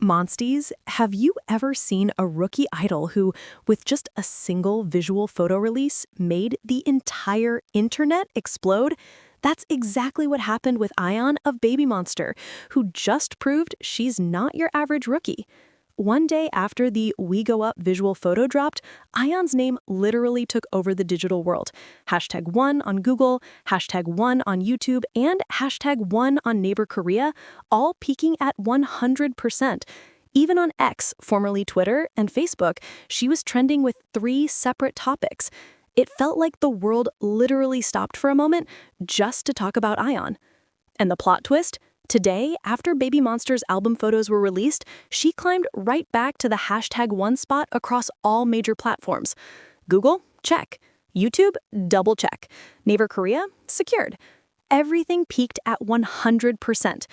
Monsties, have you ever seen a rookie idol who, with just a single visual photo release, made the entire internet explode? That's exactly what happened with AHYEON of BABYMONSTER, who just proved she's not your average rookie. One day after the We Go Up visual photo dropped, AHYEON's name literally took over the digital world. #1 on Google, #1 on YouTube, and #1 on Naver Korea, all peaking at 100%. Even on X, formerly Twitter, and Facebook, she was trending with 3 separate topics. It felt like the world literally stopped for a moment just to talk about AHYEON. And the plot twist? Today, after BABYMONSTER's album photos were released, she climbed right back to the #1 spot across all major platforms. Google? Check. YouTube? Double check. Naver Korea? Secured. Everything peaked at 100%.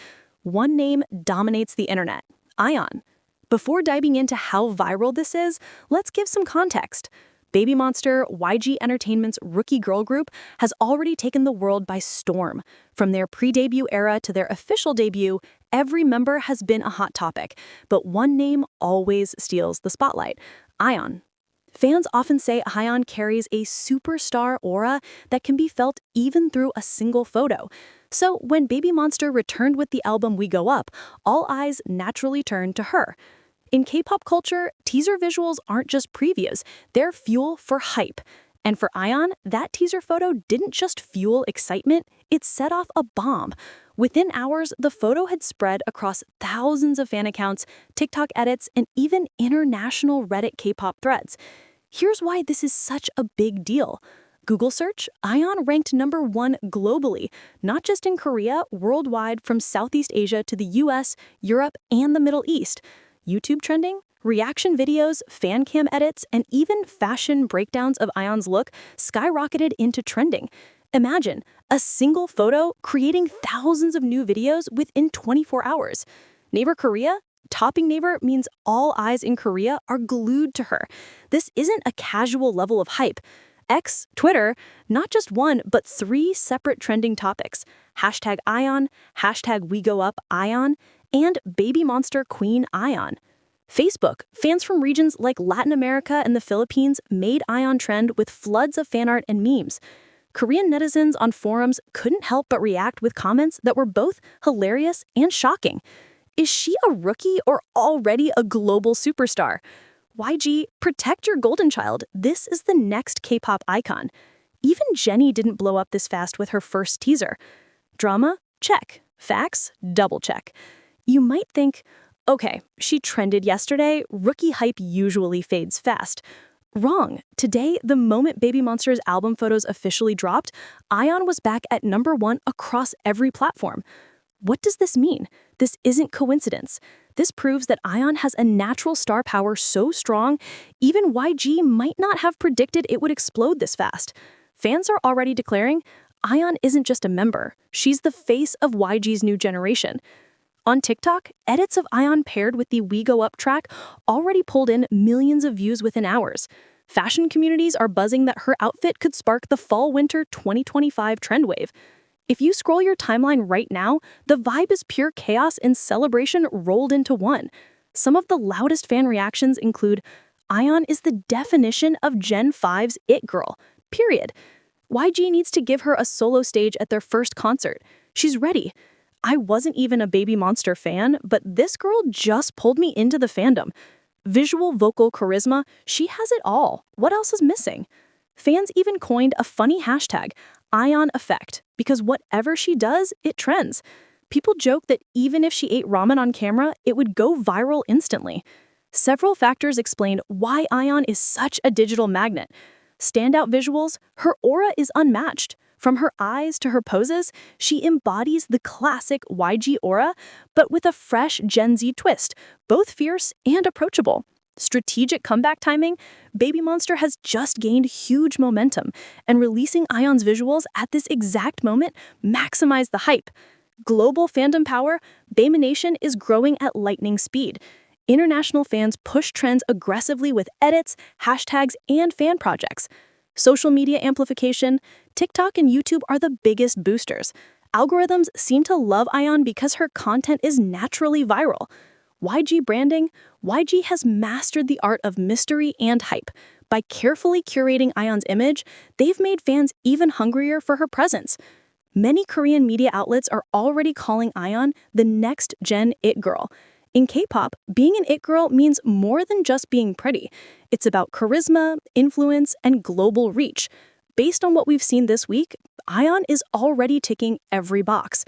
One name dominates the internet: AHYEON. Before diving into how viral this is, let's give some context. BABYMONSTER, YG Entertainment's rookie girl group, has already taken the world by storm. From their pre-debut era to their official debut, every member has been a hot topic, but one name always steals the spotlight: AHYEON. Fans often say AHYEON carries a superstar aura that can be felt even through a single photo. So when BABYMONSTER returned with the album We Go Up, all eyes naturally turned to her. In K-pop culture, teaser visuals aren't just previews, they're fuel for hype. And for AHYEON, that teaser photo didn't just fuel excitement, it set off a bomb. Within hours, the photo had spread across thousands of fan accounts, TikTok edits, and even international Reddit K-pop threads. Here's why this is such a big deal. Google search, AHYEON ranked #1 globally, not just in Korea, worldwide from Southeast Asia to the US, Europe, and the Middle East. YouTube trending, reaction videos, fan cam edits, and even fashion breakdowns of AHYEON's look skyrocketed into trending. Imagine a single photo creating thousands of new videos within 24 hours. Naver Korea? Topping Naver means all eyes in Korea are glued to her. This isn't a casual level of hype. X, Twitter, not just one, but 3 separate trending topics: #AHYEON, #WeGoUpAHYEON, and BABYMONSTER Queen AHYEON. Facebook, fans from regions like Latin America and the Philippines made AHYEON trend with floods of fan art and memes. Korean netizens on forums couldn't help but react with comments that were both hilarious and shocking. Is she a rookie or already a global superstar? YG, protect your golden child. This is the next K-pop icon. Even Jennie didn't blow up this fast with her first teaser. Drama? Check. Facts? Double check. You might think, okay, she trended yesterday, rookie hype usually fades fast. Wrong. Today, the moment BABYMONSTER's album photos officially dropped, AHYEON was back at #1 across every platform. What does this mean? This isn't coincidence. This proves that AHYEON has a natural star power so strong, even YG might not have predicted it would explode this fast. Fans are already declaring, AHYEON isn't just a member, she's the face of YG's new generation. On TikTok, edits of AHYEON paired with the We Go Up track already pulled in millions of views within hours. Fashion communities are buzzing that her outfit could spark the fall-winter 2025 trend wave. If you scroll your timeline right now, the vibe is pure chaos and celebration rolled into one. Some of the loudest fan reactions include, AHYEON is the definition of Gen 5's it girl, period. YG needs to give her a solo stage at their first concert. She's ready. I wasn't even a BABYMONSTER fan, but this girl just pulled me into the fandom. Visual vocal charisma, she has it all. What else is missing? Fans even coined a funny hashtag, AHYEON Effect, because whatever she does, it trends. People joke that even if she ate ramen on camera, it would go viral instantly. Several factors explain why AHYEON is such a digital magnet. Standout visuals, her aura is unmatched. From her eyes to her poses, she embodies the classic YG aura, but with a fresh Gen Z twist, both fierce and approachable. Strategic comeback timing, BABYMONSTER has just gained huge momentum, and releasing AHYEON's visuals at this exact moment maximized the hype. Global fandom power, BABYNation is growing at lightning speed. International fans push trends aggressively with edits, hashtags, and fan projects. Social media amplification, TikTok and YouTube are the biggest boosters. Algorithms seem to love AHYEON because her content is naturally viral. YG branding, YG has mastered the art of mystery and hype. By carefully curating Ahyeon's image, they've made fans even hungrier for her presence. Many Korean media outlets are already calling Ahyeon the next gen it girl. In K-pop, being an it girl means more than just being pretty. It's about charisma, influence, and global reach. Based on what we've seen this week, Ahyeon is already ticking every box.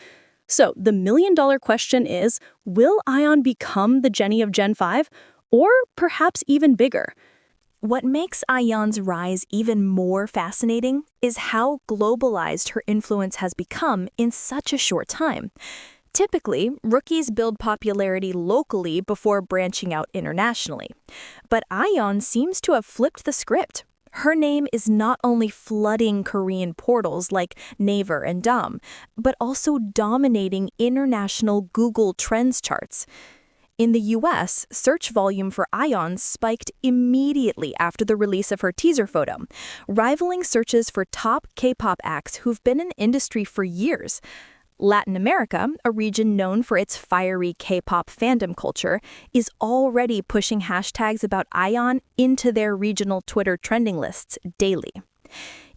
So the million-dollar question is, will Ahyeon become the Jennie of Gen 5? Or perhaps even bigger? What makes Ahyeon's rise even more fascinating is how globalized her influence has become in such a short time. Typically, rookies build popularity locally before branching out internationally. But Ahyeon seems to have flipped the script. Her name is not only flooding Korean portals like Naver and Dom, but also dominating international Google Trends charts. In the US, search volume for Ahyeon spiked immediately after the release of her teaser photo, rivaling searches for top K-pop acts who've been in the industry for years. Latin America, a region known for its fiery K-pop fandom culture, is already pushing hashtags about Ahyeon into their regional Twitter trending lists daily.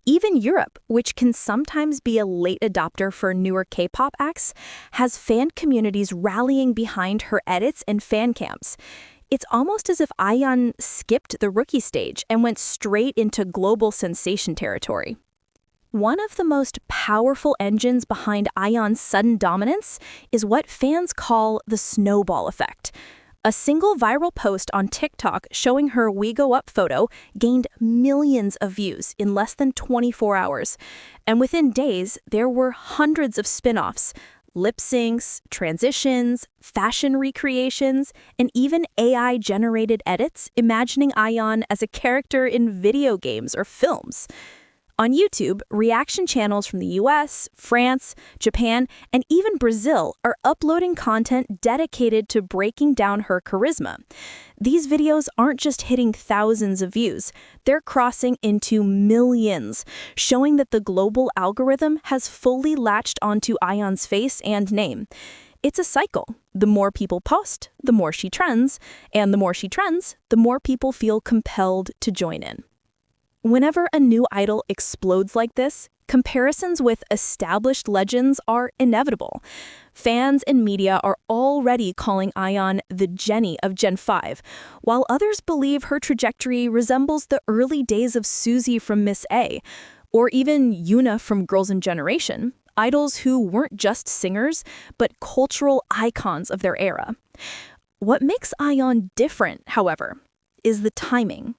Even Europe, which can sometimes be a late adopter for newer K-pop acts, has fan communities rallying behind her edits and fan cams. It's almost as if Ahyeon skipped the rookie stage and went straight into global sensation territory. One of the most powerful engines behind Ahyeon's sudden dominance is what fans call the snowball effect. A single viral post on TikTok showing her We Go Up photo gained millions of views in less than 24 hours. And within days, there were hundreds of spin-offs, lip syncs, transitions, fashion recreations, and even AI-generated edits imagining Ahyeon as a character in video games or films. On YouTube, reaction channels from the US, France, Japan, and even Brazil are uploading content dedicated to breaking down her charisma. These videos aren't just hitting thousands of views, they're crossing into millions, showing that the global algorithm has fully latched onto Ahyeon's face and name. It's a cycle. The more people post, the more she trends, and the more she trends, the more people feel compelled to join in. Whenever a new idol explodes like this, comparisons with established legends are inevitable. Fans and media are already calling Ahyeon the Jennie of Gen 5, while others believe her trajectory resembles the early days of Suzy from Miss A, or even Yoona from Girls' Generation, idols who weren't just singers, but cultural icons of their era. What makes Ahyeon different, however, is the timing.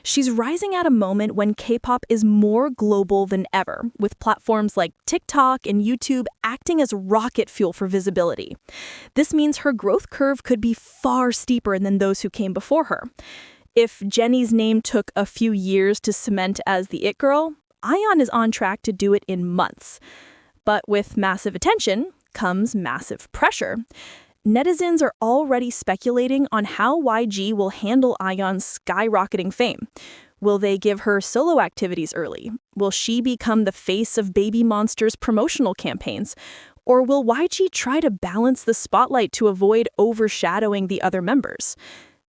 She's rising at a moment when K-pop is more global than ever, with platforms like TikTok and YouTube acting as rocket fuel for visibility. This means her growth curve could be far steeper than those who came before her. If Jennie's name took a few years to cement as the it girl, Ahyeon is on track to do it in months. But with massive attention comes massive pressure. Netizens are already speculating on how YG will handle Ahyeon's skyrocketing fame. Will they give her solo activities early? Will she become the face of BABYMONSTER's promotional campaigns? Or will YG try to balance the spotlight to avoid overshadowing the other members?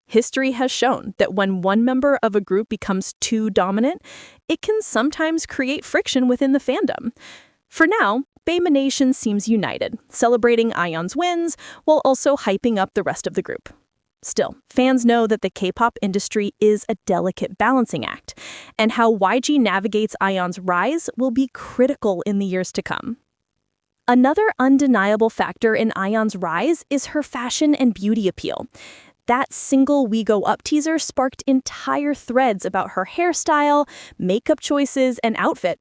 History has shown that when one member of a group becomes too dominant, it can sometimes create friction within the fandom. For now, Bama Nation seems united, celebrating Ahyeon's wins while also hyping up the rest of the group. Still, fans know that the K-pop industry is a delicate balancing act, and how YG navigates Ahyeon's rise will be critical in the years to come. Another undeniable factor in Ahyeon's rise is her fashion and beauty appeal. That single We Go Up teaser sparked entire threads about her hairstyle, makeup choices, and outfit.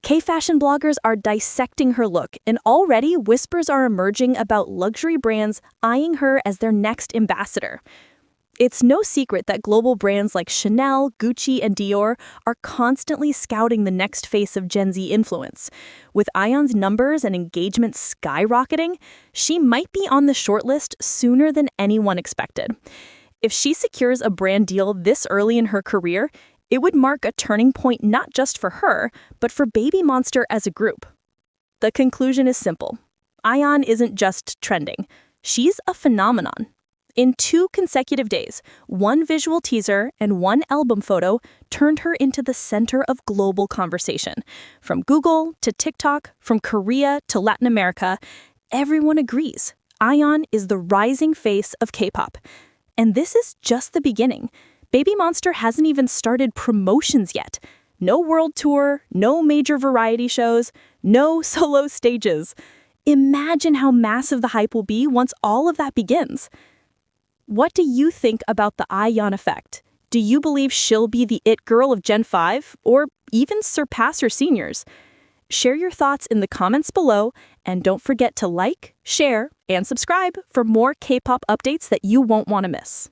K-fashion bloggers are dissecting her look, and already whispers are emerging about luxury brands eyeing her as their next ambassador. It's no secret that global brands like Chanel, Gucci, and Dior are constantly scouting the next face of Gen Z influence. With Ahyeon's numbers and engagement skyrocketing, she might be on the shortlist sooner than anyone expected. If she secures a brand deal this early in her career, it would mark a turning point not just for her, but for BABYMONSTER as a group. The conclusion is simple. Ahyeon isn't just trending. She's a phenomenon. In 2 consecutive days, one visual teaser and one album photo turned her into the center of global conversation. From Google to TikTok, from Korea to Latin America, everyone agrees Ahyeon is the rising face of K-pop. And this is just the beginning. BABYMONSTER hasn't even started promotions yet. No world tour, no major variety shows, no solo stages. Imagine how massive the hype will be once all of that begins. What do you think about the Ahyeon Effect? Do you believe she'll be the it girl of Gen 5 or even surpass her seniors? Share your thoughts in the comments below, and don't forget to like, share, and subscribe for more K-pop updates that you won't want to miss.